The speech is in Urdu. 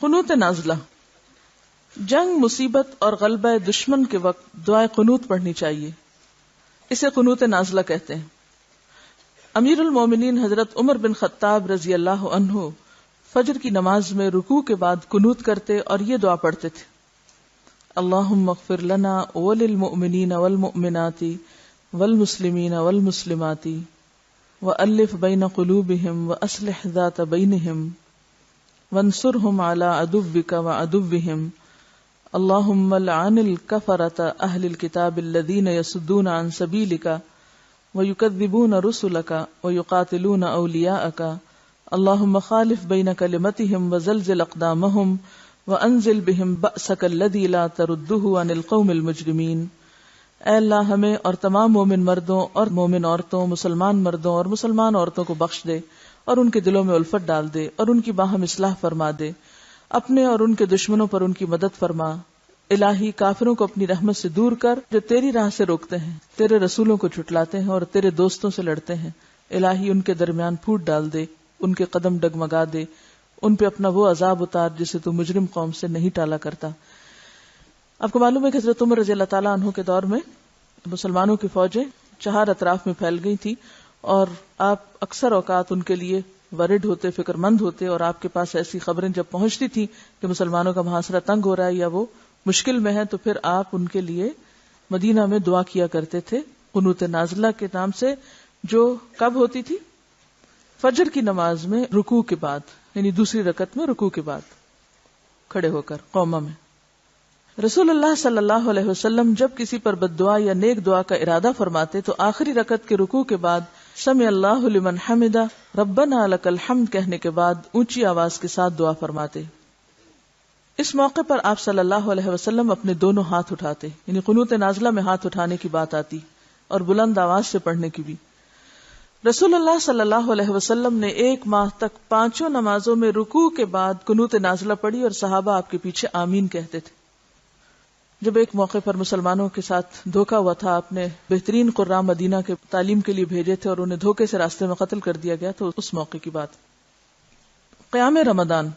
قنوت نازلہ، جنگ، مصیبت اور غلبہ دشمن کے وقت دعائے قنوت پڑھنی چاہیے، اسے قنوت نازلہ کہتے ہیں۔ امیر المومنین حضرت عمر بن خطاب رضی اللہ عنہ فجر کی نماز میں رکوع کے بعد قنوت کرتے اور یہ دعا پڑھتے تھے: اللہم اغفر لنا وللمؤمنین والمؤمنات والمسلمین والمسلمات وألف بین قلوبہم واصلح ذات بینہم وانصرہم علی عدوک وعدوہم اللہم لعن الکفرۃ اہل الکتاب الذین یصدون عن سبیلک ویکذبون رسلک ویقاتلون اولیاءک اللہم خالف بین کلمتہم وزلزل اقدامہم وانزل بہم بأسک الذی لا تردہ عن القوم المجرمین۔ اے اللہ ہمیں اور تمام مومن مردوں اور مومن عورتوں، مسلمان مردوں اور مسلمان عورتوں کو بخش دے اور ان کے دلوں میں الفت ڈال دے اور ان کی باہم اصلاح فرما دے، اپنے اور ان کے دشمنوں پر ان کی مدد فرما۔ الہی کافروں کو اپنی رحمت سے دور کر جو تیری راہ سے روکتے ہیں، تیرے رسولوں کو جھٹلاتے ہیں اور تیرے دوستوں سے لڑتے ہیں۔ الہی ان کے درمیان پھوٹ ڈال دے، ان کے قدم ڈگمگا دے، ان پہ اپنا وہ عذاب اتار جسے تو مجرم قوم سے نہیں ٹالا کرتا۔ آپ کو معلوم ہے کہ حضرت عمر رضی اللہ تعالیٰ عنہ کے دور میں مسلمانوں کی فوجیں چہار اطراف میں پھیل گئی تھی اور آپ اکثر اوقات ان کے لیے ورڈ ہوتے، فکر مند ہوتے، اور آپ کے پاس ایسی خبریں جب پہنچتی تھی کہ مسلمانوں کا محاصرہ تنگ ہو رہا ہے یا وہ مشکل میں ہے، تو پھر آپ ان کے لیے مدینہ میں دعا کیا کرتے تھے قنوت نازلہ کے نام سے، جو کب ہوتی تھی؟ فجر کی نماز میں رکوع کے بعد، یعنی دوسری رکعت میں رکوع کے بعد کھڑے ہو کر قوما میں۔ رسول اللہ صلی اللہ علیہ وسلم جب کسی پر بد دعا یا نیک دعا کا ارادہ فرماتے تو آخری رکعت کے رکوع کے بعد سمع اللہ لمن حمدہ ربنا لک الحمد کہنے کے بعد اونچی آواز کے ساتھ دعا فرماتے۔ اس موقع پر آپ صلی اللہ علیہ وسلم اپنے دونوں ہاتھ اٹھاتے، یعنی قنوت نازلہ میں ہاتھ اٹھانے کی بات آتی اور بلند آواز سے پڑھنے کی بھی۔ رسول اللہ صلی اللہ علیہ وسلم نے 1 ماہ تک 5 نمازوں میں رکوع کے بعد قنوت نازلہ پڑھی اور صحابہ آپ کے پیچھے آمین کہتے تھے۔ جب ایک موقع پر مسلمانوں کے ساتھ دھوکا ہوا تھا، آپ نے بہترین قراء مدینہ کے تعلیم کے لیے بھیجے تھے اور انہیں دھوکے سے راستے میں قتل کر دیا گیا، تو اس موقع کی بات۔ قیام رمضان،